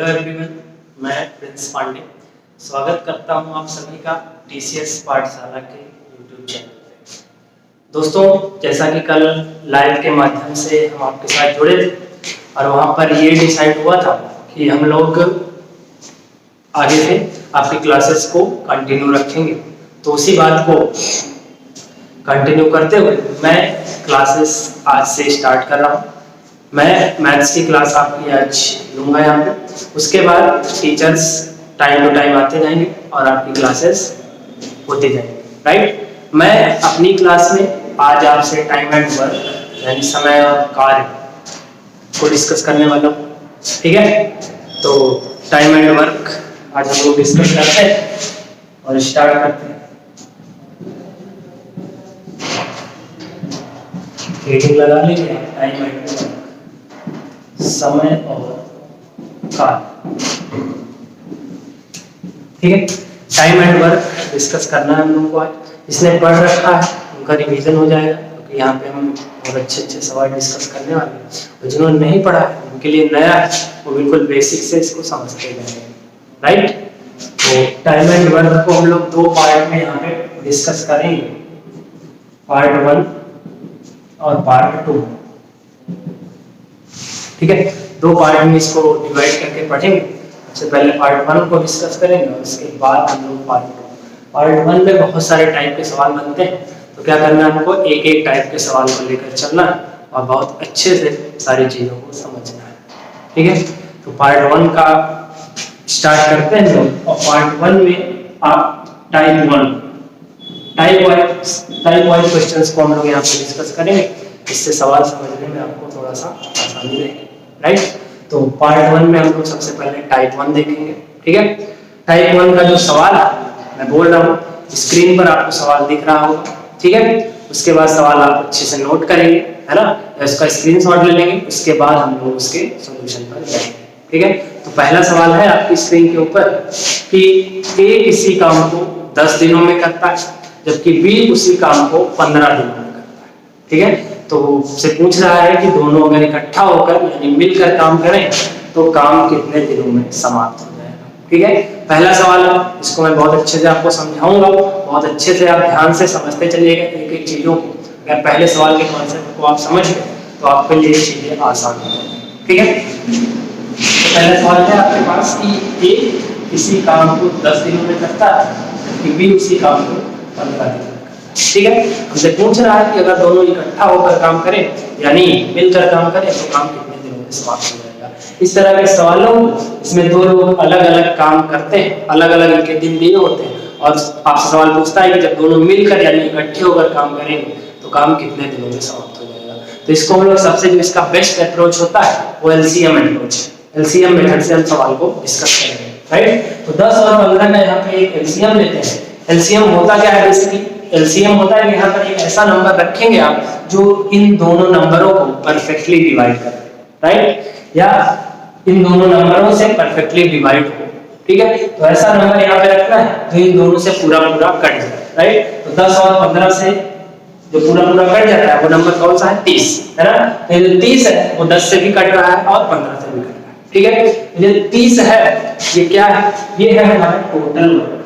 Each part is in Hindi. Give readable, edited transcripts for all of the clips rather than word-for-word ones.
हेलो एवरीवन, मैं प्रिंस पांडे स्वागत करता हूं आप सभी का टीसीएस पाठशाला के यूट्यूब चैनल पे। दोस्तों, जैसा कि कल लाइव के माध्यम से हम आपके साथ जुड़े थे और वहां पर ये डिसाइड हुआ था कि हम लोग आगे से आपकी क्लासेस को कंटिन्यू रखेंगे। तो उसी बात को कंटिन्यू करते हुए मैं क्लासेस आज से स्टार्ट कर रहा हूँ। मैं मैथ्स की क्लास आपकी आज लूँगा यहाँ पे। उसके बाद टीचर्स टाइम टू टाइम आते जाएंगे और आपकी क्लासेस होती जाएंगी, राइट। मैं अपनी क्लास में आज आपसे टाइम एंड वर्क यानी समय और कार्य को डिस्कस करने वाला हूँ, ठीक है। तो टाइम एंड वर्क आज हम लोग डिस्कस करते हैं और स्टार्ट करते हैं। हेडिंग लगा लेंगे टाइम एंड वर्क, समय और कार्य, ठीक है। टाइम एंड वर्क डिस्कस करना है हम लोगों को आज। जिसने पढ़ रखा है उनका रिवीजन हो जाएगा, क्योंकि यहाँ पे हम बहुत अच्छे सवाल डिस्कस करने वाले हैं। और जिन्होंने नहीं पढ़ा है उनके लिए नया है, वो बिल्कुल बेसिक से इसको समझते जाएंगे, राइट। तो टाइम एंड वर्क को हम लोग दो पार्ट में यहाँ पे डिस्कस करेंगे, पार्ट 1 और पार्ट 2, ठीक है। दो पार्ट में इसको डिवाइड करके पढ़ेंगे। सबसे पहले पार्ट 1 को डिस्कस करेंगे और उसके बाद हम लोग पार्ट 1 में बहुत सारे टाइप के सवाल बनते हैं। तो क्या करना है, हमको एक एक टाइप के सवाल को लेकर चलना है और बहुत अच्छे से सारी चीज़ों को समझना है, ठीक है। तो पार्ट 1 का स्टार्ट करते हैं लोग। और पार्ट 1 में आप टाइप वाइज क्वेश्चंस को हम लोग यहाँ पे डिस्कस करेंगे। इससे सवाल समझने में आपको थोड़ा सा आसानी रहेगी, राइट। तो पार्ट 1 में हम लोग सबसे पहले टाइप 1 देखेंगे, ठीक है। टाइप 1 का जो सवाल है, मैं बोल रहा हूँ, स्क्रीन पर आपको सवाल दिख रहा होगा, ठीक है। उसके बाद सवाल आप अच्छे से नोट करेंगे, है ना, उसका स्क्रीनशॉट ले लेंगे। उसके बाद हम लोग उसके सॉल्यूशन पर जाएंगे, ठीक है। तो पहला सवाल है आपकी स्क्रीन के ऊपर कि ए किसी काम को 10 दिनों में करता है, जबकि बी उसी काम को 15 दिनों में करता है, ठीक है। तो से पूछ रहा है कि दोनों अगर इकट्ठा होकर यानी मिलकर काम करें तो काम कितने दिनों में समाप्त हो जाएगा, ठीक है। पहला सवाल है, इसको मैं बहुत अच्छे से आपको समझाऊंगा, बहुत अच्छे से आप ध्यान से समझते चलिएगा एक एक चीजों को। अगर पहले सवाल के कॉन्सेप्ट को आप समझ गए तो आपके लिए चीजें आसान हो जाएंगी, ठीक है। तो पहला सवाल है आपके पास कि ए किसी काम को 10 दिनों में करता है, जबकि बी उसी काम को 15 दिनों में, ठीक है। हमसे पूछ रहा है कि अगर दोनों इकट्ठा होकर काम करें यानी मिलकर काम करें तो काम कितने दिनों में समाप्त हो जाएगा। इस तरह के सवालों इसमें दो लोग अलग अलग काम करते हैं, अलग अलग इनके दिन दिए होते हैं और आपसे सवाल पूछता है कि जब दोनों मिलकर यानी इकट्ठे होकर काम करेंगे तो काम कितने दिनों में समाप्त हो जाएगा। तो इसको हम लोग सबसे जो इसका बेस्ट अप्रोच होता है वो एलसीएम अप्रोच, एलसीएम मेथड से हम सवाल को डिस्कस करेंगे, राइट। तो 10 और 15 का यहाँ पे एक एलसीएम लेते हैं। एलसीएम होता क्या है, बेसिकली एलसीएम होता है कि यहाँ पर एक ऐसा नंबर रखेंगे आप जो इन दोनों नंबरों को परफेक्टली डिवाइड कर, राइट, या इन दोनों नंबरों से परफेक्टली डिवाइड हो, ठीक है। तो ऐसा नंबर यहाँ पे रखना है तो इन दोनों से पूरा कट जाए, राइट। तो 10 और 15 से जो पूरा कट जाता है वो नंबर कौन सा है, 30, है ना। तो ये 30 है वो 10 से भी कट रहा है और 15 से भी कट रहा है, ठीक है। ये 30 है, ये क्या है, ये है हमारा टोटल वर्क।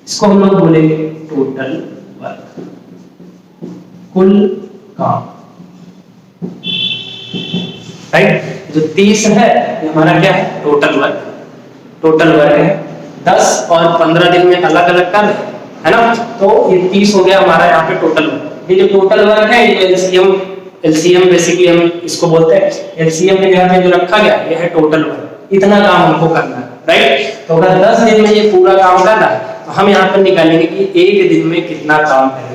इसको हम लोग बोलेंगे टोटल वर्क, कुल काम, राइट। जो 30 है ये हमारा क्या है, टोटल वर्क है। 10 और 15 दिन में अलग अलग कर रहे हैं, है ना। तो ये 30 हो गया हमारा यहाँ पे टोटल वर्क। ये जो टोटल वर्क है ये एलसीएम बेसिकली हम इसको बोलते हैं। एलसीएम में यहाँ पे जो रखा गया ये है टोटल वर्क, इतना काम हमको करना है, राइट। तो अगर 10 दिन में ये पूरा काम कर रहा है तो हम यहाँ पर निकालेंगे कि एक दिन में कितना काम करेगा।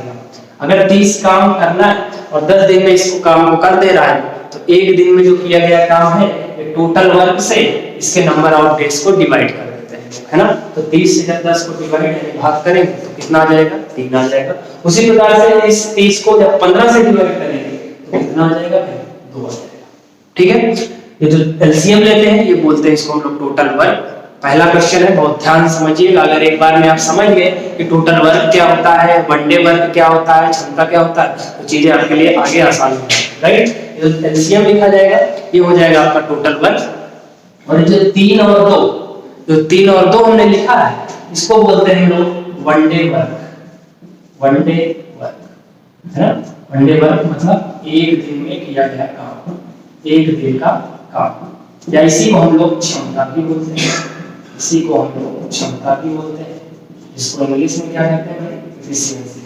अगर 30 काम करना है और 10 दिन में इसको काम को कर दे रहा है तो एक दिन में जो किया गया काम है ये टोटल वर्क से इसके नंबर ऑफ डेज को डिवाइड कर देते हैं, है ना। तो 30 से जब 10 को डिवाइड यानी भाग करेंगे तो कितना आ जाएगा, 3 आ जाएगा। उसी प्रकार से इस 30 को जब 15 से डिवाइड करेंगे तो कितना आ जाएगा, 2 आ जाएगा, ठीक है। ये जो एलसीएम लेते हैं ये बोलते हैं इसको हम लोग टोटल वर्क। पहला क्वेश्चन है, बहुत ध्यान समझिएगा। अगर एक बार में आप समझ गए कि टोटल वर्क क्या होता है, वन डे वर्क क्या होता है, क्षमता क्या होता है, तो चीजें आपके लिए आगे आसान हो जाएगी, राइट। एलसीएम लिखा जाएगा, ये हो जाएगा आपका टोटल वर्क। और जो 3 और 2, जो 3 और 2 हमने लिखा है इसको बोलते हैं हम लोग वनडे वर्क। वनडे वर्क है ना, वनडे वर्क मतलब एक दिन में किया गया काम, एक दिन का काम। या इसी को हम लोग क्षमता भी बोलते हैं, इसी को हम लोग क्षमता भी बोलते हैं, इसको इंग्लिश में क्या कहते हैं, एफिशिएंसी,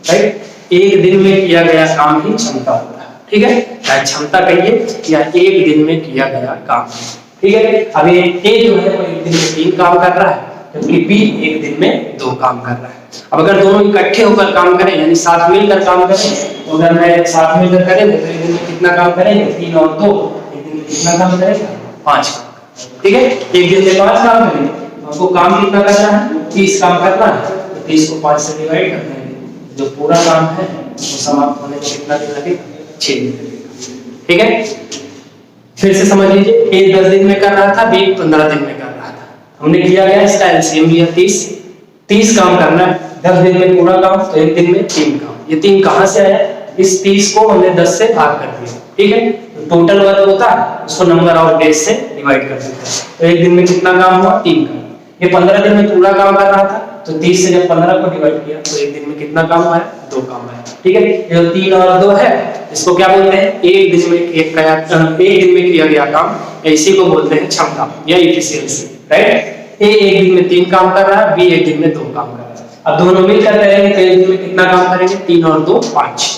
राइट। एक दिन में किया गया काम ही क्षमता होता है, ठीक है। चाहे क्षमता कहिए या एक दिन में किया गया काम, ठीक है। अब ये ए जो है वो एक दिन में 3 काम कर रहा है, जबकि बी एक दिन में 2 काम कर रहा है। अब अगर दोनों इकट्ठे होकर काम करें यानी साथ मिलकर काम करें, तो अगर मैं साथ मिलकर करेंगे तो एक दिन में कितना काम करेंगे, 3 और 2, एक दिन में कितना काम करेंगे, 5 काम, ठीक है। एक दिन में 5 काम करेंगे, आपको काम कितना करना है, 30 काम करना है, तो 30 को 5 से डिवाइड कर देंगे, जो पूरा काम है वो समाप्त होने में कितना दिन लगेगा, 6 दिन लगेगा, ठीक है। फिर से समझ लीजिए, ए 10 दिन में कर रहा था, बी 15 दिन में कर रहा था। हमने किया गया इसका एलसीएम लिया 30 काम करना है, 10 दिन में पूरा काम, तो एक दिन में 3 काम। ये 3 कहां से आया, इस 30 को हमने 10 से भाग कर दिया, ठीक है। तो टोटल वर्क होता है उसको नंबर ऑफ डेज से डिवाइड कर देते हैं, तो एक दिन में कितना काम हुआ, 3 काम। ये 15 दिन में पूरा काम कर रहा था, तो 30 से जब 15 को डिवाइड किया तो एक दिन में कितना काम आया, 2 काम आया, ठीक है। ये 3 और 2 है, इसको क्या बोलते हैं, एक दिन में किया गया काम, इसी को बोलते हैं क्षमता या एफिशिएंसी, राइट। ए एक दिन में 3 काम कर रहा है, बी एक दिन में 2 काम कर रहा है। अब दोनों मिलकर करेंगे तो एक दिन में कितना काम करेंगे, 3 और 2 5,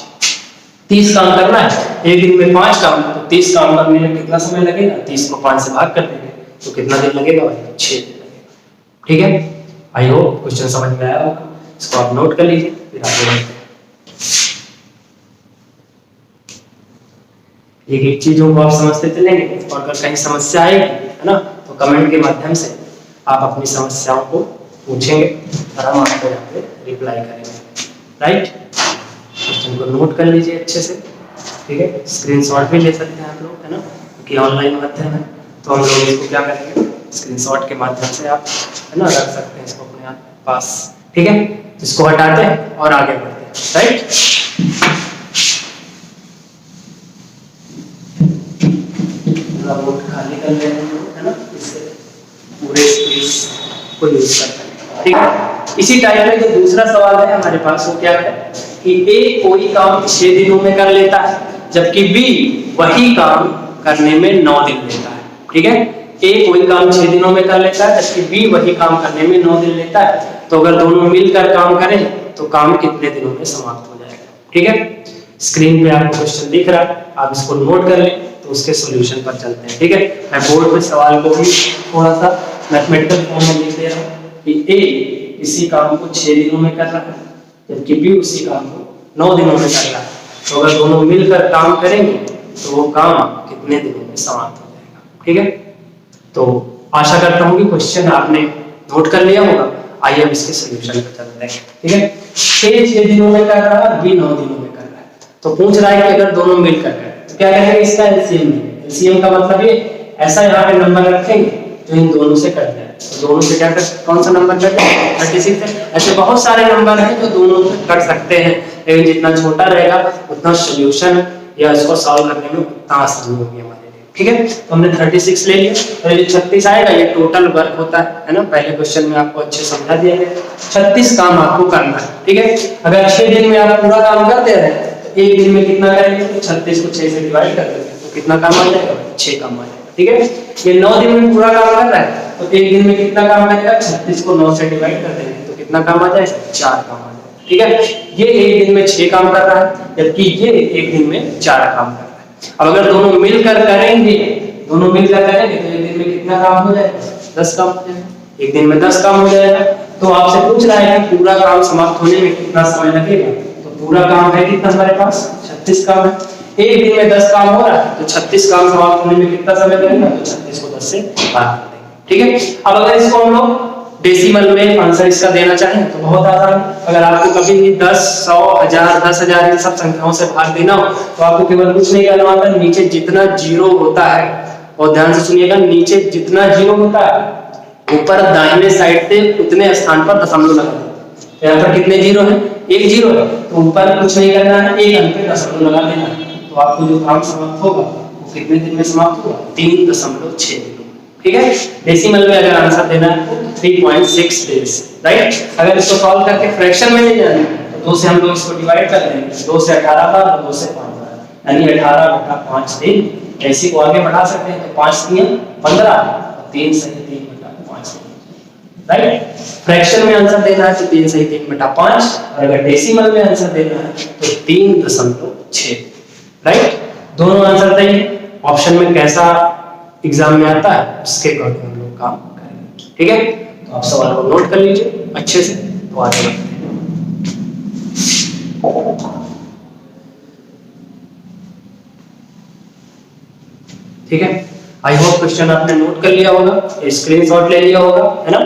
30 काम करना है, एक दिन में 5 काम, तो 30 काम करने में कितना समय लगेगा, 30 को 5 से भाग कर देंगे, तो कितना दिन लगेगा भाई, 6 दिन लगेगा, ठीक है। आई होप क्वेश्चन समझ में आया होगा, इसको आप नोट कर लीजिए, फिर आगे बढ़ते हैं। एक चीजों को आप समझते चलेंगे, और अगर कहीं समस्या आएगी है ना, तो कमेंट के माध्यम से आप अपनी समस्याओं को पूछेंगे और हम आपको यहाँ पे रिप्लाई करेंगे, राइट। क्वेश्चन को नोट कर लीजिए अच्छे से, ठीक है। स्क्रीनशॉट भी ले सकते हैं आप लोग, है ना, क्योंकि ऑनलाइन माध्यम है, तो हम लोग इसको क्या करेंगे, स्क्रीनशॉट के माध्यम से आप है ना रख सकते हैं इसको अपने पास, ठीक है। इसको हटाते हैं और आगे बढ़ते हैं, राइट। नोट खाली कर लेते हैं, है ना, इससे पूरे स्पेस को यूज करते हैं, ठीक है। इसी टाइप में जो दूसरा सवाल है हमारे पास वो क्या है कि ए कोई काम 6 दिनों में कर लेता है, जबकि बी वही काम करने में 9 दिन लेता है, ठीक है। ए कोई काम 6 दिनों में कर लेता है, जबकि बी वही काम करने में 9 दिन लेता है, तो अगर दोनों मिलकर काम करें तो काम कितने दिनों में समाप्त हो जाएगा, ठीक है। स्क्रीन पे आपको क्वेश्चन दिख रहा है, आप इसको नोट कर लें, तो उसके सॉल्यूशन पर चलते हैं, ठीक है। मैं बोर्ड पे सवाल को भी थोड़ा सा मैथमेटिकल फॉर्म में लिख दे रहा हूँ कि ए इसी काम को 6 दिनों में कर रहा है, जबकि बी उसी काम को 9 दिनों में कर रहा है, तो अगर दोनों मिलकर काम करेंगे तो वो काम कितने दिनों में समाप्त हो जाएगा, ठीक है। तो आशा करता हूँ कि क्वेश्चन आपने नोट कर लिया होगा। आइए अब इसके सॉल्यूशन पर चलते हैं, ठीक है। ए 6 दिनों में कर रहा है, बी 9 दिनों में कर रहा है, तो पूछ रहा है कि अगर दोनों मिलकर करें तो क्या करेंगे, इसका एलसीएम लेंगे। एलसीएम का मतलब ये ऐसा यहाँ पे नंबर रखेंगे जो इन दोनों से कट जाए, तो दोनों से क्या कर, कौन सा नंबर कटे, 36 है। ऐसे बहुत सारे नंबर हैं जो दोनों से कट सकते हैं, लेकिन जितना छोटा रहेगा उतना सॉल्यूशन या इसको सॉल्व करने में उतना आसानी होगी हमारे लिए, ठीक है। तो हमने 36 ले लिया, और ये 36 आएगा, ये टोटल वर्क होता है ना, पहले क्वेश्चन में आपको अच्छे समझा दिया गया। 36 काम आपको करना है, ठीक है। अगर 6 दिन में आप पूरा काम करते रहे तो एक दिन में कितना करेंगे, तो 36 को 6 से डिवाइड कर देंगे, तो कितना काम आ जाएगा, 6 काम आ जाएगा, ठीक है। ये 9 दिन में पूरा काम कर रहा है, तो एक दिन में कितना काम करेगा, 36 को 9 से डिवाइड कर देंगे, तो कितना काम आ जाएगा, 4 काम आ जाएगा, ठीक है। ये एक दिन में 6 काम कर रहा है, जबकि ये एक दिन में 4 काम कर रहा है। अब अगर दोनों मिलकर करेंगे, दोनों मिलकर करेंगे तो एक दिन में कितना काम हो जाएगा, 10 काम हो जाएगा, एक दिन में 10 काम हो जाएगा। तो आपसे पूछ रहा है कि पूरा काम समाप्त होने में कितना समय लगेगा, तो पूरा काम है कितना हमारे पास, 36 काम है। एक दिन में 10 काम हो रहा है, तो 36 काम समाप्त होने में कितना समय लगेगा, तो 36 को 10 से भाग कर देंगे, ठीक है। अब अगर इसको हम लोग डेसिमल में आंसर इसका देना चाहें तो बहुत आसान है। अगर आपको कभी भी 10, 100, 1000, 10,000 इन सब संख्याओं से भाग देना हो, तो आपको केवल कुछ नहीं करना होता, नीचे जितना जीरो होता है, और ध्यान से सुनिएगा, नीचे जितना जीरो होता है ऊपर दाहिने साइड से उतने स्थान पर दशमलव लगा देना। यहाँ पर कितने जीरो है, 1 जीरो है, तो ऊपर कुछ नहीं करना है, एक अंक पे दशमलव लगा देना, तो आपको जो काम समाप्त होगा वो कितने दिन में समाप्त होगा, 3.6 दिनों, ठीक है। डेसिमल में अगर आंसर देना है तो 3.6 डेज, राइट। अगर इसको सॉल्व करके फ्रैक्शन में ले जाना है तो 2 से हम लोग इसको डिवाइड कर देंगे, 2 से 18 बार और 2 से 5 बार, यानी 18/5 दिन। ऐसे को आगे बढ़ा सकते हैं तो 5 3 15 और 3 सही 3/5, राइट। फ्रैक्शन में आंसर देना है तो 3 सही 3/5, और अगर डेसिमल में आंसर देना है तो 3.6, राइट। दोनों आंसर सही है। ऑप्शन में कैसा एग्जाम में आता है उसके अकॉर्डिंग हम लोग काम करेंगे, ठीक है। तो आप सवाल को नोट कर लीजिए अच्छे से, तो आगे बढ़ते हैं। ठीक है, आई होप क्वेश्चन आपने नोट कर लिया होगा, स्क्रीनशॉट ले लिया होगा, है ना।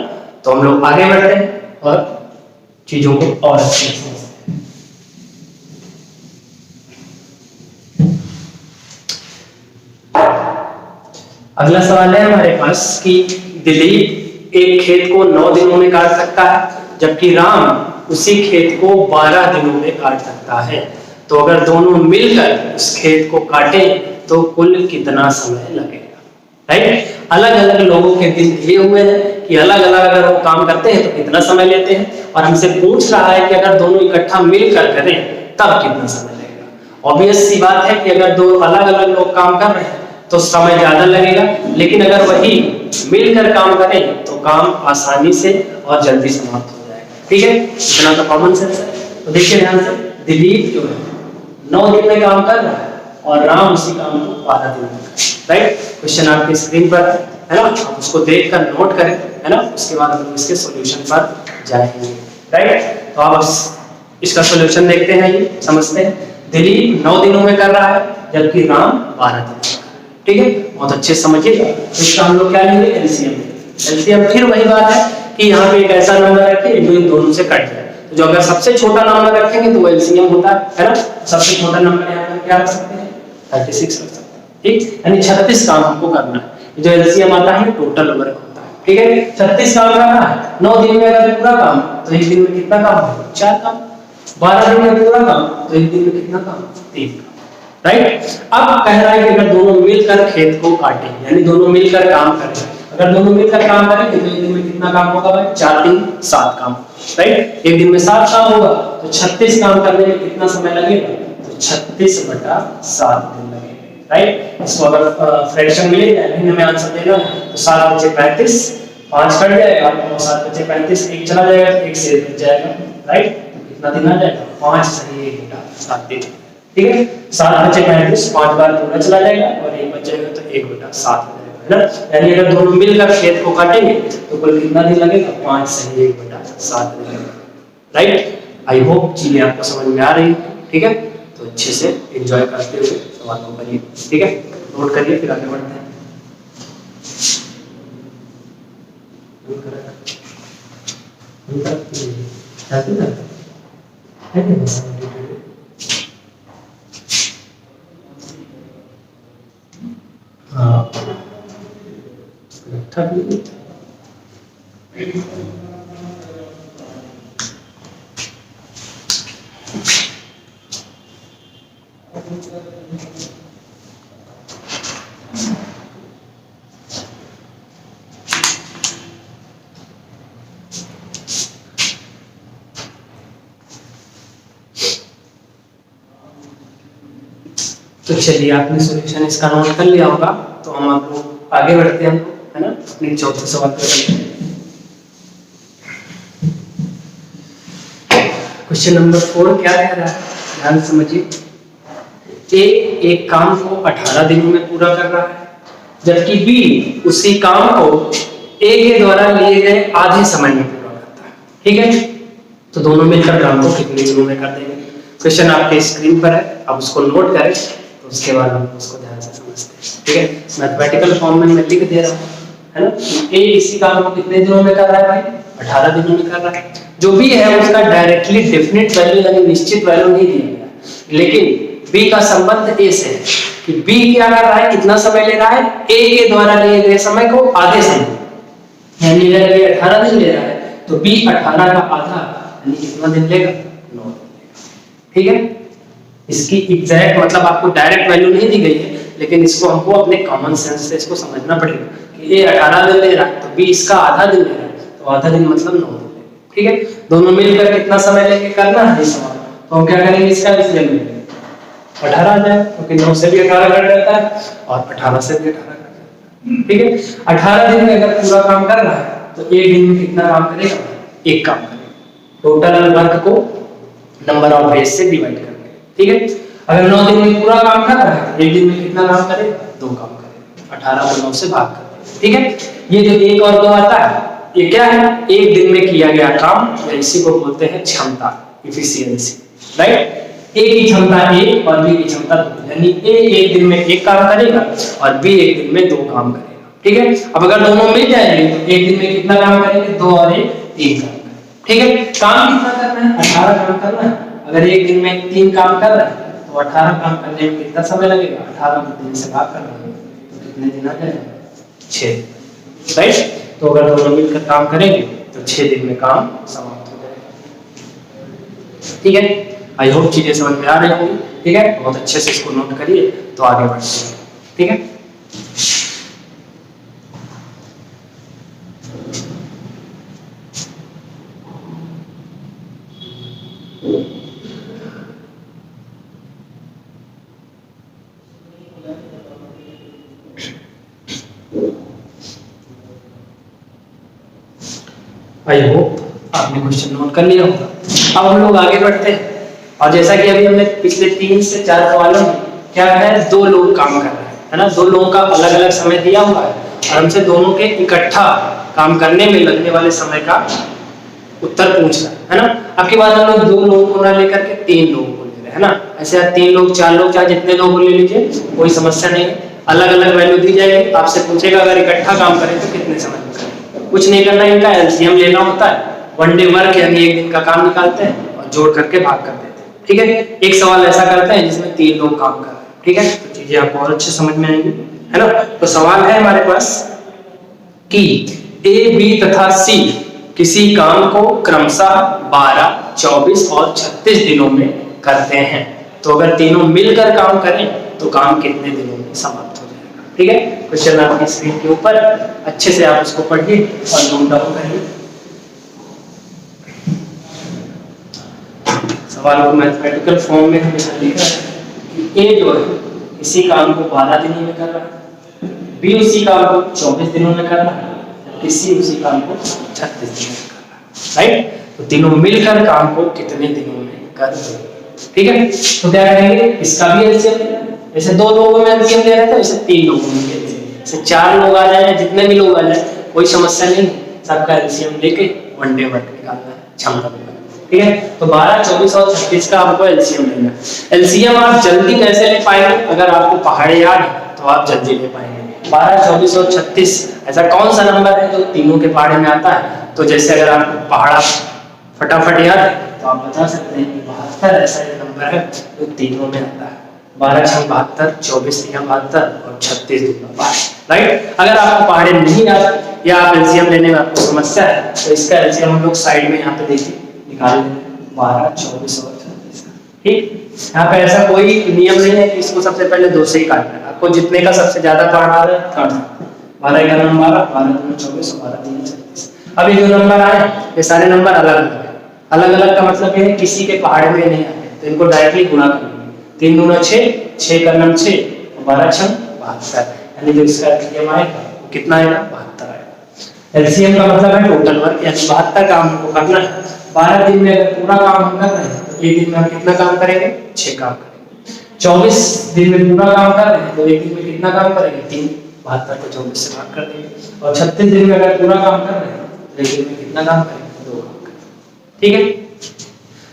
तो हम लोग आगे बढ़ते हैं और चीजों को और अच्छे से अगला सवाल है हमारे पास कि दिलीप एक खेत को 9 दिनों में काट सकता है, जबकि राम उसी खेत को 12 दिनों में काट सकता है। तो अगर दोनों मिलकर उस खेत को काटें तो कुल कितना समय लगेगा, राइट। अलग अलग लोगों के दिन दिए हुए हैं कि अलग अलग अगर वो काम करते हैं तो कितना समय लेते हैं, और हमसे पूछ रहा है कि अगर दोनों इकट्ठा मिलकर करें तब कितना समय लगेगा। ऑब्वियस सी बात है कि अगर दो अलग अलग लोग काम कर रहे हैं तो समय ज्यादा लगेगा, लेकिन अगर वही मिलकर काम करें तो काम आसानी से और जल्दी समाप्त हो जाएगा, ठीक है। इतना तो कॉमन सेंस है। तो देखिए ध्यान से, दिलीप जो है 9 दिन में काम कर रहा है और राम उसी काम को 12 दिन में, राइट। क्वेश्चन आपकी स्क्रीन पर है ना, आप उसको देखकर नोट करें, है ना। उसके बाद हम इसके सॉल्यूशन पर जाएंगे, राइट। तो आप इसका सॉल्यूशन देखते हैं, ये समझते हैं। दिलीप 9 दिनों में कर रहा है जबकि राम 12 दिन में, ठीक है। बहुत अच्छे से समझिएगा। इसका हम लोग क्या लेंगे, एलसीएम। एलसीएम फिर वही बात है कि यहाँ पे एक ऐसा नंबर रखिए जो इन दोनों से कट जाए। तो जो अगर सबसे छोटा नंबर रखेंगे तो वो एलसीएम होता है ना। सबसे छोटा नंबर यहाँ पर क्या रख सकते हैं, 36 रख सकते हैं, ठीक। यानी 36 काम हमको करना है। जो एलसीएम आता है टोटल वर्क होता है, ठीक है। 36 काम करना है 9 दिन में। अगर पूरा काम तो एक दिन में कितना काम होगा, 4 काम। 12 दिन में पूरा काम तो एक दिन में कितना काम, 3 काम, राइट। अब कह रहा है कि अगर दोनों मिलकर खेत को काटें, यानी दोनों मिलकर काम करें। अगर दोनों मिलकर काम करेंगे तो एक दिन में कितना काम होगा भाई, 4 3 7 काम, राइट। एक दिन में 7 काम होगा तो 36 काम करने में कितना समय लगेगा, तो 36/7 दिन लगेगा, राइट। इसको अगर फ्रैक्शन मिलेगा यानी हमें आंसर देना तो 7 बचे 35, 5 कट जाएगा और 7 बचे 35, 1 चला जाएगा तो 1 से बच जाएगा, राइट। तो कितना दिन आ जाएगा, 5 सही 1/7 दिन, ठीक है। 7 बचे 35, 5 बार पूरा चला जाएगा और 1 बच जाएगा तो 1/7 हो जाएगा, है ना। यानी अगर दोनों मिलकर खेत को काटेंगे तो कुल कितना दिन लगेगा, 5 सही 1/7 दिन लगेगा, राइट। आई होप चीजें आपको समझ में आ रही है, ठीक है। तो अच्छे से एंजॉय करते हुए सवाल को करिए, ठीक है। नोट करिए, फिर आगे बढ़ते हैं। तो चलिए, आपने सॉल्यूशन इसका नोट कर लिया होगा, तो हम आप लोग आगे बढ़ते हैं, है ना। अपने चौथे सवाल पे चलते हैं। क्वेश्चन नंबर 4 क्या कह रहा है, ध्यान समझिए। ए एक काम को 18 दिनों में पूरा कर रहा है, जबकि बी उसी काम को ए के द्वारा लिए गए आधे समय में पूरा करता है, ठीक है। तो दोनों मिलकर काम को कितने दिनों में कर देंगे। क्वेश्चन आपके स्क्रीन पर है, आप उसको नोट करें, तो उसके बाद हम उसको ध्यान से समझते हैं, ठीक है। मैथमेटिकल फॉर्म में मैं लिख दे रहा हूँ, है ना। ए इसी काम को कितने दिनों में कर रहा है भाई, 18 दिनों में कर रहा है। जो भी है उसका डायरेक्टली डेफिनेट वैल्यू यानी निश्चित वैल्यू नहीं दिया गया, लेकिन बी का संबंध ए से है कि बी क्या कर रहा है, कितना समय ले रहा है, ए के द्वारा लिए गए समय को आधे समय, यानी अगर ये 18 दिन ले रहा है तो बी 18 का आधा यानी कितना दिन लेगा, 9 दिन लेगा, ठीक है। इसकी एग्जैक्ट मतलब आपको डायरेक्ट वैल्यू नहीं दी गई है, लेकिन इसको हमको अपने कॉमन सेंस से इसको समझना पड़ेगा कि ए 18 दिन ले रहा है तो बी इसका आधा दिन ले रहा है, तो आधा दिन मतलब 9 दिन लेगा। ठीक है, दोनों मिलकर कितना समय लेके करना है सवाल, तो हम क्या करेंगे इसका एलसीएम लेंगे 18 आ जाए, क्योंकि 9 से भी 18 कट जाता है और 18 से भी 18 कट जाता है। ठीक है, 18 दिन में अगर पूरा काम कर रहा है तो एक दिन में कितना काम करेगा, एक काम करेगा। टोटल वर्क को नंबर ऑफ डेज से डिवाइड करके। ठीक है, अगर 9 दिन में पूरा काम कर रहा है तो एक दिन में कितना काम करेगा, 2 काम करेगा, 18 को 9 से भाग कर। ठीक है, ये जो 1 और 2 आता है ये क्या है, एक दिन में किया गया काम, इसी को बोलते हैं क्षमता, इफिशियंसी। राइट, ए की क्षमता 1 और बी की क्षमता 2, यानी ए एक दिन में 1 काम करेगा और बी एक दिन में 2 काम करेगा। ठीक है, अब अगर दोनों मिल जाएंगे तो एक दिन में कितना काम करेंगे, 2 और 1 3 काम करेंगे। ठीक है, काम कितना करना है, 18 काम करना है। अगर एक दिन में 3 काम कर रहा है तो 18 काम करने में कितना समय लगेगा, 18 को 3 से भाग करना है तो कितने दिन आ जाएगा, 6। राइट, तो अगर दोनों मिलकर काम करेंगे तो 6 दिन में काम समाप्त हो जाएगा। ठीक है, आई होप चीजें समझ में आ रही होंगी। ठीक है, बहुत अच्छे से इसको नोट करिए तो आगे बढ़ते हैं। ठीक है, आई होप आपने क्वेश्चन नोट कर लिया होगा। अब हम लोग आगे बढ़ते हैं, और जैसा कि अभी हमने पिछले 3 से 4 सवालों में क्या है, 2 लोग काम कर रहे हैं, है ना, 2 लोगों का अलग अलग समय दिया हुआ है और हमसे दोनों के इकट्ठा काम करने में लगने वाले समय का उत्तर पूछ रहा है ना। अब की बात हम लोग 2 लोगों को ना लेकर के 3 लोगों को ले रहे हैं ना, ऐसे 3 लोग 4 लोग चाहे जितने लोगों को ले लीजिए, कोई समस्या नहीं है। अलग अलग वैल्यू दी जाएगी, आपसे पूछेगा अगर इकट्ठा काम करें तो कितने समय में करें। कुछ नहीं करना, इनका एलसीएम लेना होता है, 1 डे वर्क यानी एक दिन का काम निकालते हैं और जोड़ करके भाग कर देते हैं। ठीक है, एक सवाल ऐसा करते हैं जिसमें 3 लोग काम कर रहे हैं। ठीक है, तो चीजें आपको और अच्छे समझ में आएंगी, है ना। तो सवाल है हमारे पास कि ए, बी तथा सी किसी काम को क्रमशः 12, 24 और 36 दिनों में करते हैं, तो अगर तीनों मिलकर काम करें तो काम कितने दिनों में समाप्त हो जाएगा। ठीक है, क्वेश्चन आपकी स्क्रीन के ऊपर, अच्छे से आप उसको पढ़िए और नोट डाउन करिए। सवाल को मैथमेटिकल फॉर्म में हमेशा लिखा है कि ए जो है इसी काम को 12 दिनों में कर रहा है, बी उसी काम को 24 दिनों में कर रहा है, सी उसी काम को 36 दिनों में कर रहा है। राइट, तो तीनों मिलकर काम को कितने दिनों में कर रहे हैं। ठीक है, तो क्या करेंगे, इसका भी एलसीएम लेना है। जैसे 2 लोगों में एलसीएम ले रहे थे वैसे 3 लोगों में एलसीएम, जैसे 4 लोग आ जाए, जितने भी लोग आ जाए कोई समस्या नहीं, सबका एलसीएम लेके 1 डे वर्क निकालना है, क्षमता निकालना है। ठीक है, तो 12, 24 और 36 का आपको एलसीएम लेना है। एलसीएम आप जल्दी कैसे ले पाएंगे, अगर आपको पहाड़े याद है तो आप जल्दी ले पाएंगे। 12, 24 और 36 ऐसा कौन सा नंबर है जो तीनों के पहाड़े में आता है, तो जैसे अगर आपको पहाड़ा फटाफट याद है तो आप बता सकते हैं कि 72 ऐसा एक नंबर है जो तीनों में आता है। 12 6 72, 24 3 72 और 36 2 12। राइट, अगर आपको पहाड़े नहीं याद या आप एलसीएम लेने में आपको समस्या है तो इसका एलसीएम हम लोग साइड में यहाँ पे देखिए निकाल लेंगे, 12, 24 और 36। ठीक, यहाँ पे ऐसा कोई नियम नहीं है कि इसको सबसे पहले 2 से ही काटना है, आपको जितने का सबसे ज्यादा पार्ट आ रहा है काट सकते हैं। 12 1 12, 12 2 24 और 12 3 36। अब ये जो नंबर आए ये सारे नंबर अलग अलग है। अलग अलग का मतलब ये है किसी के पहाड़े में नहीं आते, तो इनको डायरेक्टली गुणा कर लेंगे। 3 दूना 6, 6 का नाम 6 और 12 6 72, यानी जो इसका एलसीएम आएगा वो कितना आएगा, 72 आएगा। एलसीएम का मतलब है टोटल वर्क, यानी 72 काम हमको करना है। 12 दिन में अगर पूरा काम हम कर रहे हैं तो एक दिन में हम कितना काम करेंगे, 6 काम करेंगे। 24 दिन में पूरा काम कर रहे हैं तो एक दिन में कितना काम करेंगे, 3, 72 को 24 से भाग कर देंगे। और 36 दिन में अगर पूरा काम कर रहे हैं तो एक दिन में कितना काम करेंगे, 2 काम करेंगे। ठीक है,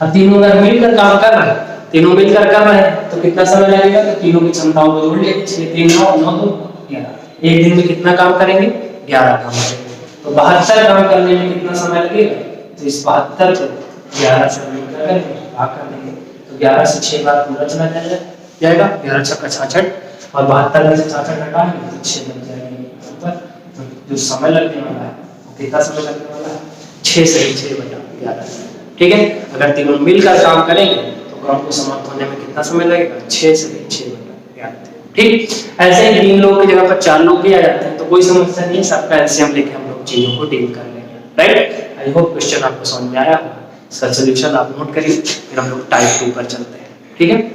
अब तीनों अगर मिलकर काम कर रहे हैं, तीनों मिलकर कर रहे हैं तो कितना समय लगेगा, तो तीनों की क्षमताओं को जोड़ लेंगे, 6 3 9 9 2 11। एक दिन में कितना काम करेंगे, 11 काम करेंगे। तो 72 काम करने में कितना समय लगेगा, तो इस 72 को 11 से मिलकर भाग कर देंगे, तो 11 से 6 बार पूरा चला जाएगा, 11 6 66 और 72 में से 66 हटाएंगे तो 6 बन जाएंगे ऊपर। तो जो समय लगने वाला है वो कितना समय लगने वाला है, 6 से 6 बटा 11। ठीक है, अगर तीनों मिलकर काम करेंगे तो काम को समाप्त होने में कितना समय लगेगा, 6 से 6 बटा 11। ठीक, ऐसे ही 3 लोग की जगह पर 4 लोग भी आ जाते हैं तो कोई समस्या नहीं है, सबका एलसीएम लेके हम लोग चीजों को डील कर लेंगे, राइट। आई होप क्वेश्चन आपको समझ में आया, इसका सोल्यूशन आप नोट करिए, फिर हम लोग टाइप 2 पर चलते हैं, ठीक है।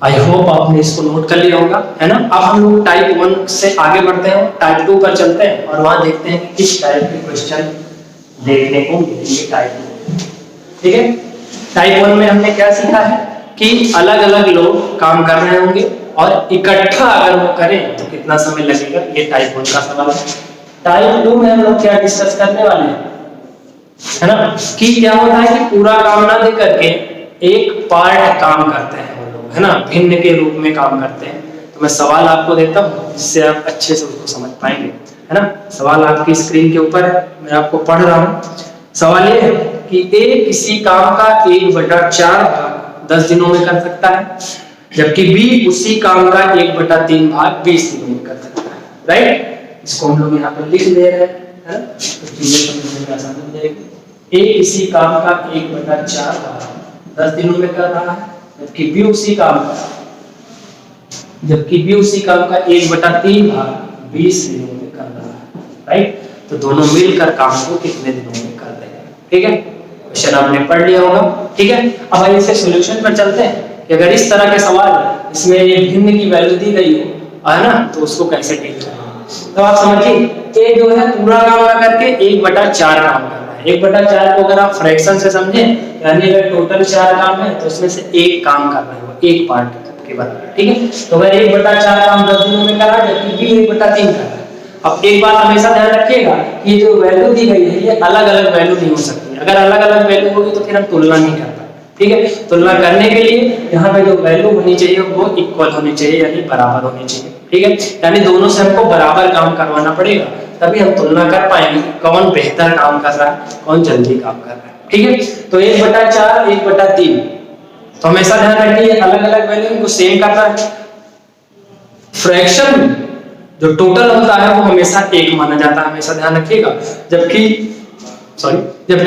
आई होप आपने इसको नोट कर लिया होगा, है ना। अब हम लोग टाइप 1 से आगे बढ़ते हैं, टाइप 2 पर चलते हैं और वहां देखते हैं कि किस टाइप के क्वेश्चन देखने को मिलेंगे टाइप 2, ठीक है। टाइप 1 में हमने क्या सीखा है कि अलग अलग लोग काम कर रहे होंगे और इकट्ठा अगर वो करें तो कितना समय लगेगा, ये टाइप 1 का सवाल है। टाइप 2 में हम लोग क्या डिस्कस करने वाले हैं, है ना, कि क्या होता है कि पूरा काम ना दे करके एक पार्ट काम करते हैं वो लोग, है ना, भिन्न के रूप में काम करते हैं। तो मैं सवाल आपको देता हूँ जिससे आप अच्छे से उसको समझ पाएंगे, है ना। सवाल आपकी स्क्रीन के ऊपर है, मैं आपको पढ़ रहा हूँ। सवाल ये है कि ए किसी काम का 1/4 भाग 10 दिनों में कर सकता है, जबकि बी उसी काम का 1/3 भाग 20 दिनों में कर सकता है, राइट। इसको हम लोग यहाँ पर लिख दे रहे हैं, है ना, तो चीजें समझने में आसानी हो जाएगी। ए किसी काम का 1/4 भाग 10 दिनों में कर रहा है, जबकि बी उसी काम का 1/3 भाग 20 दिनों में कर रहा है, राइट। तो दोनों मिलकर काम को कितने दिनों में कर देंगे, ठीक है। क्वेश्चन आपने पढ़ लिया होगा, ठीक है। अब आइए इसके सॉल्यूशन पर चलते हैं कि अगर इस तरह के सवाल इसमें ये भिन्न की वैल्यू दी गई हो, है ना, तो उसको कैसे डील करना। तो आप समझिए ए जो है पूरा काम ना करके 1/4 काम कर रहा है। 1/4 को अगर आप फ्रैक्शन से समझें, यानी अगर टोटल 4 काम है तो उसमें से एक काम कर रहे हो, एक पार्ट के बराबर, ठीक है। तो अगर 1/4 काम 10 दिनों में करा, जबकि बी 1/3 कर रहा है। अब एक बात हमेशा ध्यान रखिएगा, ये जो वैल्यू दी गई है ये अलग अलग वैल्यू नहीं हो सकती। अगर अलग अलग वैल्यू होगी तो फिर हम तुलना नहीं कर पाएंगे, ठीक है। तुलना करने के लिए यहाँ पे जो वैल्यू होनी चाहिए वो इक्वल होनी चाहिए, यानी बराबर होनी चाहिए, ठीक है। यानी दोनों से हमको बराबर काम करवाना पड़ेगा, तभी हम तुलना कर पाएंगे कौन बेहतर काम कर रहा है, कौन जल्दी काम कर रहा है, ठीक है। तो 1/4 1/3, तो हमेशा ध्यान रखिए अलग अलग वैल्यू को सेम करना है। फ्रैक्शन जो टोटल होता है वो हमेशा 1 माना जाता है, हमेशा ध्यान रखिएगा। जबकि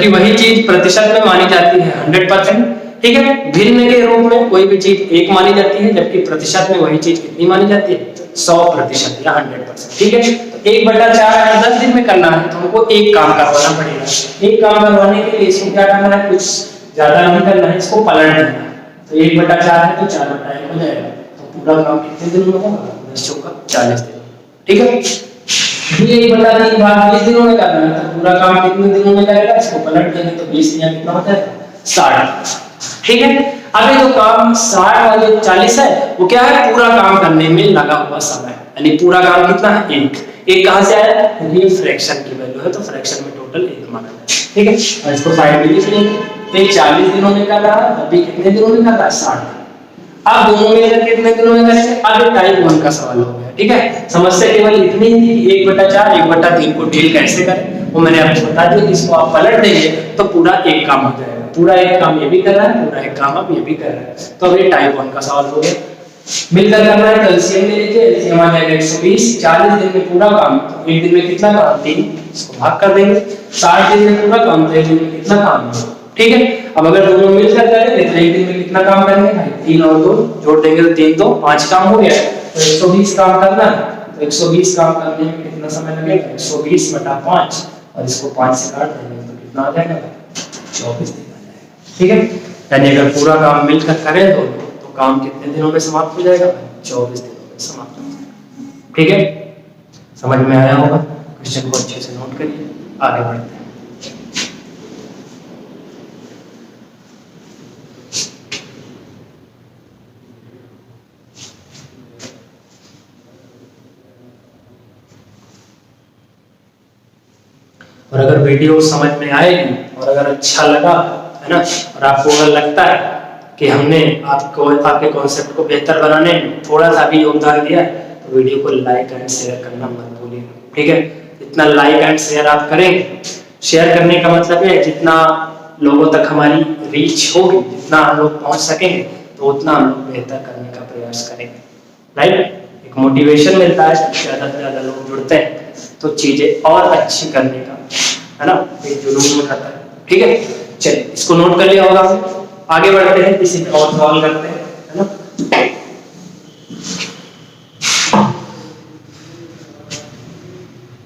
वही चीज प्रतिशत में मानी जाती है 100%, ठीक है। भिन्न के रूप में कोई भी चीज 1 मानी जाती है, जबकि प्रतिशत में वही चीज कितनी मानी जाती है, 100% या 100%, ठीक है। तो 1/4 अगर 10 दिन में करना है तो हमको एक काम करवाना पड़ेगा। एक काम करवाने के लिए इसको क्या करना है, कुछ ज्यादा नहीं करना है, इसको पलट देना है। तो 1/4 है तो 4/1 हो जाएगा, तो पूरा काम कितने दिन में होगा, 10 चौका 40 दिन, ठीक है। 1/3 भाग 20 दिनों में करना है तो पूरा काम कितने दिनों में करेगा, इसको पलट देंगे तो 20 या कितना होता है 60, ठीक है। अब ये जो काम 60 और ये 40 है वो क्या है, पूरा काम करने में लगा हुआ समय, यानी पूरा काम कितना है, एक कहां से आया, ये फ्रैक्शन की वैल्यू है तो फ्रैक्शन में टोटल 1 माना है, ठीक है। और इसको साइड में लिख लेंगे, तो ये 40 दिनों में कर रहा है, अभी कितने दिनों में कर रहा है, 60। अब दोनों मिलकर कितने दिनों में करेंगे, अब टाइप 1 का सवाल हो गया, ठीक है। समस्या केवल इतनी ही थी कि 1/4 1/3 को डील कैसे करें, वो मैंने आपको बता दिया। इसको आप पलट देंगे तो पूरा एक काम हो जाएगा, पूरा एक काम ये भी कर रहा है, पूरा एक काम अब ये भी कर रहा है, तो अब ये टाइप 1 का सवाल हो गया। मिलकर करना है तो एलसीएम ले लीजिए, एलसीएम आ जाएगा 120, 40 दिन में पूरा काम, एक दिन में कितना काम, 3, इसको भाग कर देंगे। 60 दिन में पूरा काम, तो एक दिन में कितना काम, ठीक है। अब अगर दोनों मिलकर करेंगे तो एक दिन में कितना काम करेंगे भाई, 3 और 2 जोड़ देंगे तो 3 तो 5 काम हो गया। तो 120 काम करना है, तो 120 काम करने में कितना समय लगेगा, 120/5, और इसको 5 से काट देंगे तो कितना आ जाएगा, 24 दिन आ जाएगा, ठीक है। यानी अगर पूरा काम मिलकर करें तो काम कितने दिनों में समाप्त हो जाएगा, 24 दिनों में समाप्त हो जाएगा, ठीक है। समझ में आया होगा, क्वेश्चन को अच्छे से नोट करिए, आगे बढ़ते हैं। और अगर वीडियो समझ में आएगी और अगर अच्छा लगा, है ना, और आपको अगर लगता है कि हमने आपके कॉन्सेप्ट को बेहतर बनाने में थोड़ा सा भी योगदान दिया है, तो वीडियो को लाइक एंड शेयर करना मत भूलिएगा, ठीक है। जितना लाइक एंड शेयर आप करेंगे, शेयर करने का मतलब है जितना लोगों तक हमारी रीच होगी, जितना हम लोग पहुंच सकेंगे, तो उतना हम लोग बेहतर करने का प्रयास करेंगे, राइट। एक मोटिवेशन मिलता है, ज़्यादा से ज़्यादा लोग जुड़ते हैं तो चीज़ें और अच्छी करने का, है ना, एक जुनून में रहता है। ठीक है, चलिए इसको नोट कर लिया होगा आपने। आगे बढ़ते हैं, इसी पे और सवाल करते हैं, है ना।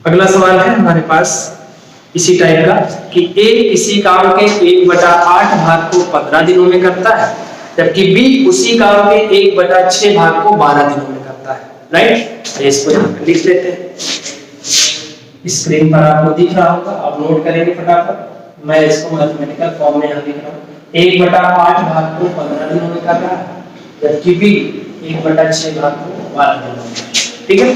अगला सवाल है हमारे पास इसी टाइप का कि ए किसी काम के 1/8 भाग को 15 दिनों में करता है, जबकि बी उसी काम के 1/6 भाग को 12 दिनों में करता है। राइट, इसको यहाँ पे लिख लेते हैं। स्क्रीन पर आपको दिख रहा होगा, आप नोट करेंगे फटाफट। मैं इसको मैथमेटिकल फॉर्म में यहाँ लिख रहा हूँ। 1/8 भाग को 15 दिनों में कर रहा है, जबकि बी 1/6 भाग को 12 दिनों में। ठीक है,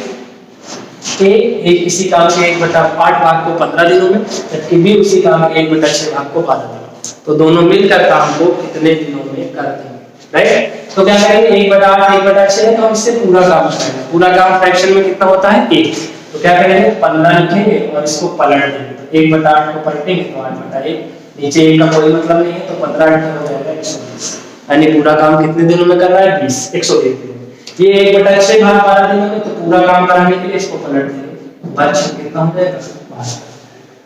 ए किसी काम के 1/8 भाग को 15 दिनों में, जबकि बी उसी काम के 1/6 भाग को 12 दिनों में। तो दोनों मिलकर काम को कितने दिनों में कर देंगे। राइट, तो क्या करेंगे, 1/8 1/6 है तो हम इससे पूरा काम करेंगे। पूरा काम फ्रैक्शन में कितना होता है, 1। तो क्या करेंगे, 15 लिखेंगे और इसको पलट देंगे। 1/8 को पलटेंगे तो 8/1, नीचे 1 का कोई मतलब नहीं है तो 15 हो जाएगा 120। यानी पूरा काम कितने दिनों में कर रहा है, 120 दिनों में। ये 1/6 भाग 12 दिनों में, तो पूरा काम कराने के लिए इसको पलट देंगे, बच कितना हो जाएगा 12।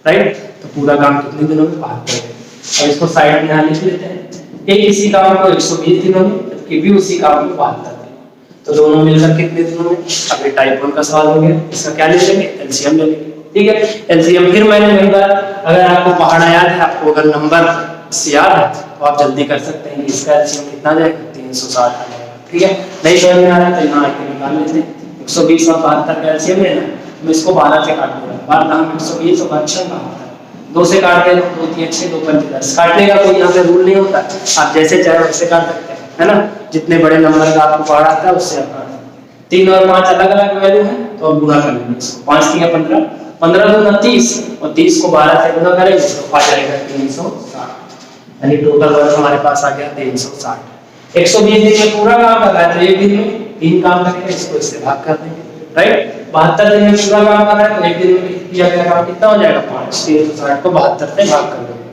राइट, तो पूरा काम कितने दिनों में, 12 दिनों। अब इसको साइड में यहाँ लिख लेते हैं। ए किसी काम को 120 दिनों में, जबकि बी उसी काम को 72 दिनों में। तो दोनों मिलकर कितने दिनों में। अब ये टाइप 1 का सवाल हो गया, इसका क्या ले लेंगे, एलसीएम ले लेंगे। ठीक है, एलसीएम फिर मैंने वही बात, अगर आपको पहाड़ा याद है, आपको अगर नंबर से याद है तो आप जल्दी कर सकते हैं कि इसका एलसीएम कितना आ जाएगा, 360 आ जाएगा। ठीक है, नहीं समझ में आ रहा है तो यहाँ आके निकाल लेते हैं। 120 और 72 का एलसीएम लेना, मैं इसको 12 से काट दूंगा। 12 120 और 72 2 से काट दे, 2 3 6 2 5 10। काटने का कोई यहाँ पे रूल नहीं होता, आप जैसे चाहे वैसे काट सकते हैं, है ना। जितने बड़े नंबर का आपको पहाड़ा आता है उससे आप काट सकते हैं। 3 और 5 अलग अलग वैल्यू है तो अब गुणा कर लेंगे इसको। 5 3 15, 15 दूना 30 और 30 को 12 से गुणा करेंगे तो आ जाएगा 360। यानी टोटल वर्क हमारे पास आ गया 360। 120 दिन में पूरा काम कर रहा है तो एक दिन में 3 काम करेंगे, इसको इससे भाग कर देंगे। राइट, 72 दिन में पूरा काम कर रहा है तो एक दिन में किया गया काम कितना हो जाएगा, 5। 360 को 72 से भाग कर देंगे।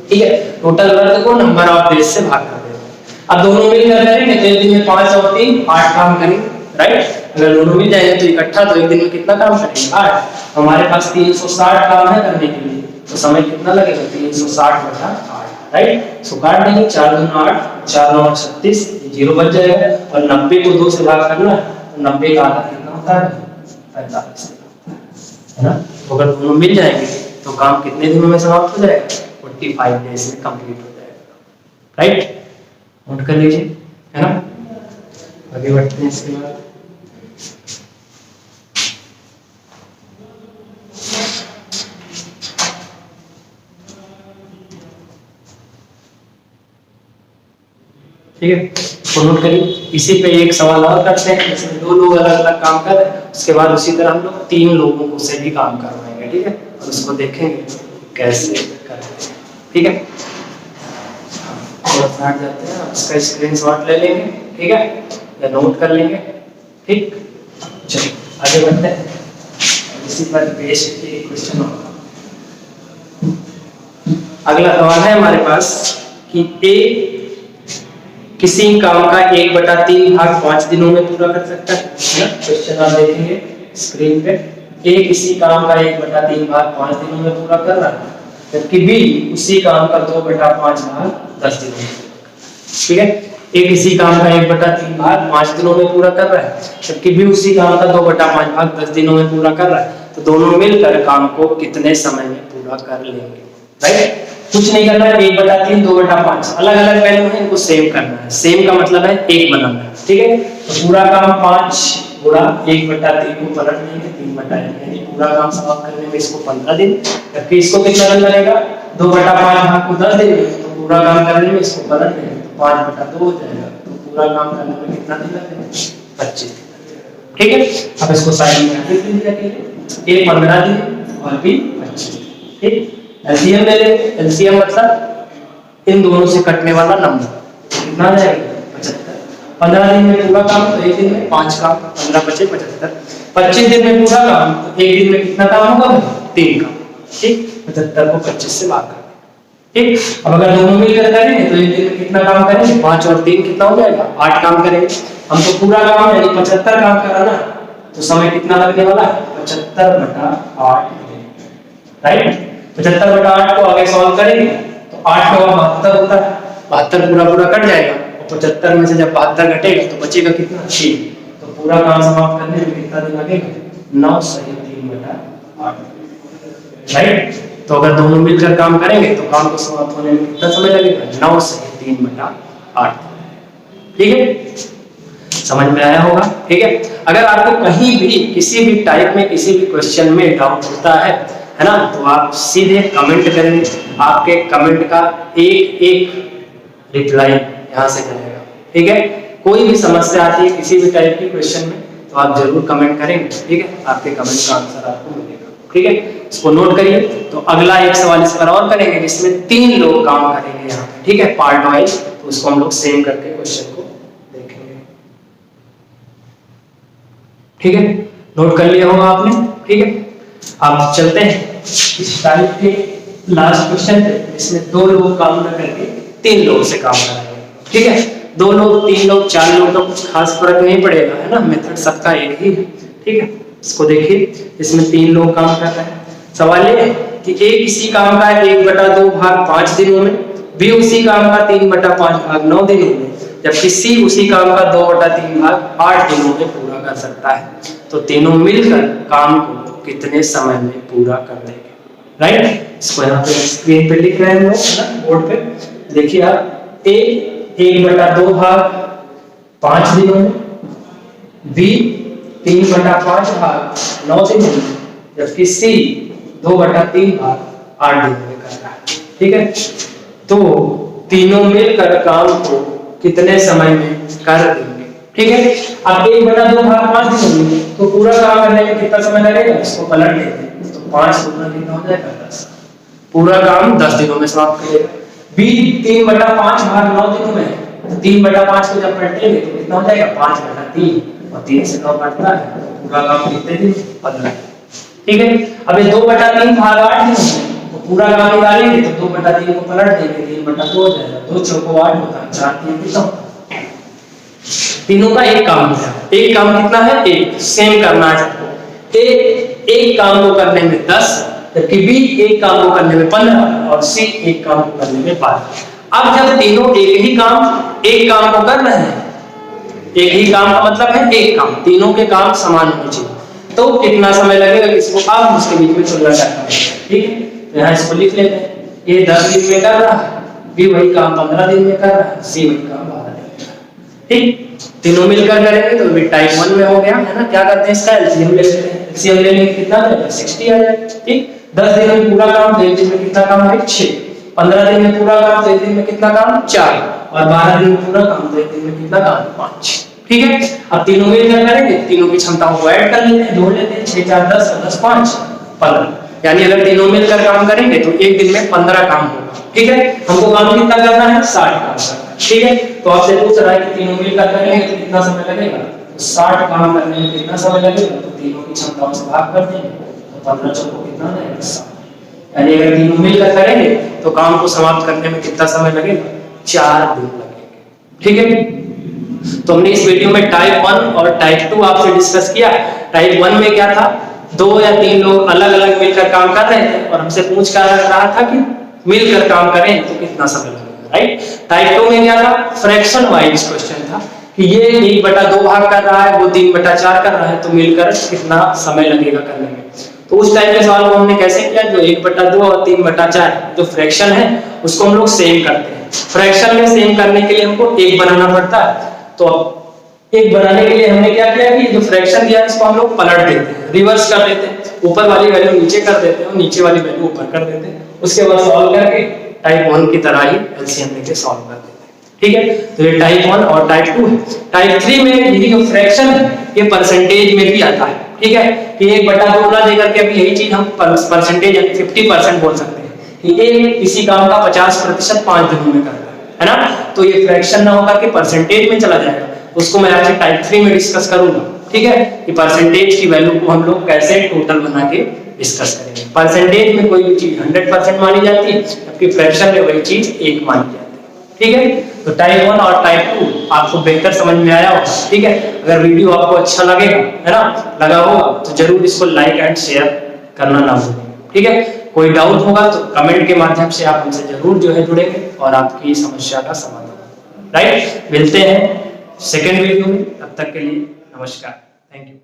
ठीक है, टोटल वर्क को नंबर ऑफ डेज से भाग कर देंगे। अब दोनों मिलकर करेंगे तो एक दिन में 5 और 3 8 काम करेंगे। राइट, अगर दोनों मिल जाएंगे तो इकट्ठा तो एक दिन में कितना काम करेंगे, 8। हमारे पास 360 काम है करने के लिए, तो समय कितना लगेगा, 360/8। राइट, सो काट देंगे। 4 दूना 8, 4 9 36, 0 बच जाएगा। और 90 को 2 से भाग करना है तो 90 का आधा कितना होता है, 45, है ना। तो अगर दोनों मिल जाएंगे तो काम कितने दिनों में समाप्त हो जाएगा, 45 डेज में कंप्लीट हो जाएगा। राइट, नोट कर लीजिए, है ना। आगे बढ़ते हैं इसके बाद। ठीक है, तो नोट करिए। इसी पे एक सवाल और करते हैं, इसमें 2 लोग अलग अलग काम कर रहे हैं, उसके बाद उसी तरह हम लोग 3 लोगों को से भी काम करवाएंगे। ठीक है, और उसको देखेंगे कैसे करते हैं। ठीक है, और हट जाते हैं, उसका स्क्रीनशॉट ले लेंगे। ठीक है, या नोट कर लेंगे। ठीक, चलिए आगे बढ़ते हैं। इसी पर बेस्ड एक क्वेश्चन होगा। अगला सवाल है हमारे पास कि ए किसी काम का 1/3 भाग 5 दिनों में पूरा कर सकता है। क्वेश्चन आप देखेंगे स्क्रीन पे। ए किसी काम का 1/3 भाग 5 दिनों में पूरा कर रहा है, जबकि बी उसी काम का 2/5 भाग 10 दिनों में। ठीक है, ए किसी काम का 1/3 भाग 5 दिनों में पूरा कर रहा है, जबकि बी उसी काम का 2/5 भाग 10 दिनों में पूरा कर रहा है। तो दोनों मिलकर काम को कितने समय में पूरा कर लेंगे। राइट, कुछ नहीं करना है, 1/3 2/5 अलग अलग वैल्यू है, इनको सेम करना है। सेम का मतलब है एक बनाना है। ठीक है, तो पूरा काम 5 गुणा 1/3 को पलट देंगे 3/1, यानी पूरा काम समाप्त करने में इसको 15 दिन, जबकि इसको कितना दिन लगेगा, 2/5 भाग को 10 दिन, तो पूरा काम करने में इसको पलट देंगे तो 5/2 हो जाएगा। तो पूरा काम करने में कितना दिन लगेगा, 25 दिन। ठीक है, अब इसको साइड में लिख लीजिए, ए 15 दिन और बी 25 दिन। ठीक, एलसीएम ले लेंगे। एलसीएम मतलब इन दोनों से कटने वाला नंबर कितना आ जाएगा, 75। 15 दिन में पूरा काम तो एक दिन में 5 काम, 15 बचे 75। 25 दिन में पूरा काम तो एक दिन में कितना काम होगा, 3 काम। ठीक, 75 को 25 से भाग कर देंगे। ठीक, अब अगर दोनों मिलकर करेंगे तो एक दिन में कितना काम करेंगे, 5 और 3 कितना हो जाएगा, 8 काम करेंगे। हम तो पूरा काम यानी 75 काम करा ना, तो समय कितना लगने वाला है 75/8, राइट। 75/8 को आगे सॉल्व करेंगे तो 8 का 72 होता है, 72 पूरा पूरा कट जाएगा और 75 में से जब 72 घटेगा तो बचेगा कितना 6। तो पूरा काम समाप्त करने में कितना दिन लगेगा 9 सही 3/8, राइट। तो अगर दोनों मिलकर काम करेंगे तो काम को समाप्त होने में कितना समय लगेगा 9 सही 3/8, ठीक है। समझ में आया होगा, ठीक है। अगर आपको कहीं भी किसी भी टाइप में किसी भी क्वेश्चन में डाउट होता है ना, तो आप सीधे कमेंट करेंगे, आपके कमेंट का एक एक रिप्लाई यहाँ से करेगा, ठीक है। कोई भी समस्या आती है किसी भी टाइप की क्वेश्चन में तो आप जरूर कमेंट करेंगे, ठीक है। आपके कमेंट का आंसर आपको मिलेगा, ठीक है। इसको नोट करिए। तो अगला एक सवाल इस पर और करेंगे जिसमें 3 लोग काम करेंगे यहाँ पे, ठीक है, पार्ट वाइज। तो उसको हम लोग सेम करके क्वेश्चन को देखेंगे, ठीक है। नोट कर लिया होगा आपने, ठीक है। आप चलते हैं इस टाइप के लास्ट क्वेश्चन पे, इसमें 2 लोग काम न करके 3 लोग से काम कराएंगे, ठीक है। 2 लोग 3 लोग 4 लोग का कुछ खास फर्क नहीं पड़ेगा, है ना, मेथड सबका एक ही है, ठीक है। इसको देखिए, इसमें 3 लोग काम कर रहे हैं। सवाल ये है कि ए किसी काम का 1/2 भाग 5 दिनों में, बी उसी काम का 3/5 भाग 9 दिनों में, जबकि सी उसी काम का 2/3 भाग 8 दिनों में पूरा कर सकता है। तो तीनों मिलकर काम को कितने समय में पूरा कर देंगे, राइट। इसको यहाँ पे स्क्रीन पे लिख रहे हैं हम लोग, है ना, बोर्ड पे। देखिए आप, ए 1/2 भाग 5 दिनों में, बी 3/5 भाग 9 दिनों में, जबकि सी 2/3 भाग 8 दिनों में कर रहा है, ठीक है। तो तीनों मिलकर काम को कितने समय में कर देंगे, ठीक है। अब 1/2 भाग 5 दिनों में, तो पूरा काम करने में कितना समय लगेगा, इसको पलट देते हैं। तो 5 गुना कितना हो जाएगा 10, पूरा काम 10 दिनों में समाप्त करेगा। बी 3/5 भाग 9 दिनों में, तो 3/5 को जब पलटेंगे तो कितना हो जाएगा 5/3, और 3 से 9 कटता है, तो पूरा काम कितने दिन 15, ठीक है। अब ये 2/3 भाग 8 दिनों में, तो पूरा काम निकालेंगे तो 2/3 को पलट देंगे, 3/2 हो जाएगा, 2 चौको 8 होता है, 4 3 कितना होता है, तीनों का एक काम है। एक काम कितना है, एक सेम करना है सबको। एक काम को करने में 10, जबकि बी एक काम को करने में 15 और सी एक काम को करने में 5। अब जब तीनों एक काम को कर रहे हैं, एक ही काम का मतलब है एक काम, तीनों के काम समान होने चाहिए, तो कितना समय लगेगा इसको आप उसके बीच में तुलना करना है, ठीक है। तो यहाँ इसको लिख लेते हैं, ये 10 दिन में कर रहा है, बी वही काम 15 दिन में कर रहा है, सी वही काम 12 दिन में, ठीक। तीनों मिलकर करेंगे तो भी टाइप 1 में हो गया, है ना। क्या करते हैं, इसका एलसीएम ले लेते हैं। एलसीएम लेने में कितना आएगा 60 आ जाएगा, ठीक। 10 दिन में पूरा काम तो 1 दिन में कितना काम है 6, 15 दिन में पूरा काम तो 1 दिन में कितना काम 4, और 12 दिन में पूरा काम तो 1 दिन में कितना काम 5, ठीक है। अब तीनों मिलकर करेंगे, तीनों की क्षमता को ऐड कर लेते हैं, जोड़ लेते हैं, 6 4 10 और 10 5 15, यानी अगर तीनों मिलकर काम करेंगे तो 1 दिन में 15 काम होगा, ठीक है। हमको काम कितना करना है 60 काम करना है, ठीक है। तो आपसे पूछ रहा है कि तीनों मिलकर करेंगे तो कितना समय लगेगा, तो 60 काम करने में कितना समय लगेगा, तो तीनों की क्षमताओं से भाग कर देंगे, तो 15 चौको कितना आएगा 60, यानी अगर तीनों मिलकर करेंगे तो काम को समाप्त करने में कितना समय लगेगा 4 दिन लगेंगे, ठीक है। तो हमने इस वीडियो में टाइप 1 और टाइप 2 आपसे डिस्कस किया। टाइप 1 में क्या था, 2 या 3 लोग अलग अलग मिलकर काम कर रहे थे और हमसे पूछ कर रहा था कि मिलकर काम करें तो कितना समय लगेगा, राइट। टाइप 2 में क्या था, फ्रैक्शन वाइज क्वेश्चन था कि ये 1/2 भाग कर रहा है, वो 3/4 कर रहा है, तो मिलकर कितना समय लगेगा करने में। तो उस टाइप के सवाल को हमने कैसे किया, जो 1/2 और 3/4 जो फ्रैक्शन है उसको हम लोग सेम करते हैं। फ्रैक्शन में सेम करने के लिए हमको 1 बनाना पड़ता है, तो 1 बनाने के लिए हमने क्या किया कि जो फ्रैक्शन दिया इसको हम लोग पलट देते हैं, रिवर्स कर देते हैं, ऊपर वाली वैल्यू नीचे कर देते हैं और नीचे वाली वैल्यू ऊपर कर देते हैं। उसके बाद सॉल्व करके टाइप 1 की तरह ही एलसीएम लेके सॉल्व कर देते हैं, ठीक है। तो ये टाइप 1 और टाइप 2 है। टाइप 3 में यही जो फ्रैक्शन है ये परसेंटेज में भी आता है, ठीक है, कि 1/2 ना देकर के अभी यही चीज हम परसेंटेज यानी 50% बोल सकते हैं कि ए किसी काम का 50% 5 दिनों में करता है ना। तो ये फ्रैक्शन ना होकर के परसेंटेज में चला जाएगा, उसको मैं आपसे टाइप 3 में डिस्कस करूंगा, ठीक है, कि परसेंटेज की वैल्यू को हम लोग कैसे टोटल बना के डिस्कस करेंगे। परसेंटेज में कोई भी चीज 100% मानी जाती है, जबकि फ्रैक्शन में वही चीज 1 मानी जाती है, ठीक है। तो टाइप 1 और टाइप 2 आपको बेहतर समझ में आया होगा, ठीक है। अगर वीडियो आपको अच्छा लगेगा, है ना, लगा होगा, तो जरूर इसको लाइक एंड शेयर करना ना भूलें, ठीक है। कोई डाउट होगा तो कमेंट के माध्यम से आप हमसे जरूर जो है जुड़ेंगे और आपकी समस्या का समाधान, राइट। मिलते हैं सेकेंड वीडियो में, तब तक के लिए नमस्कार, थैंक यू।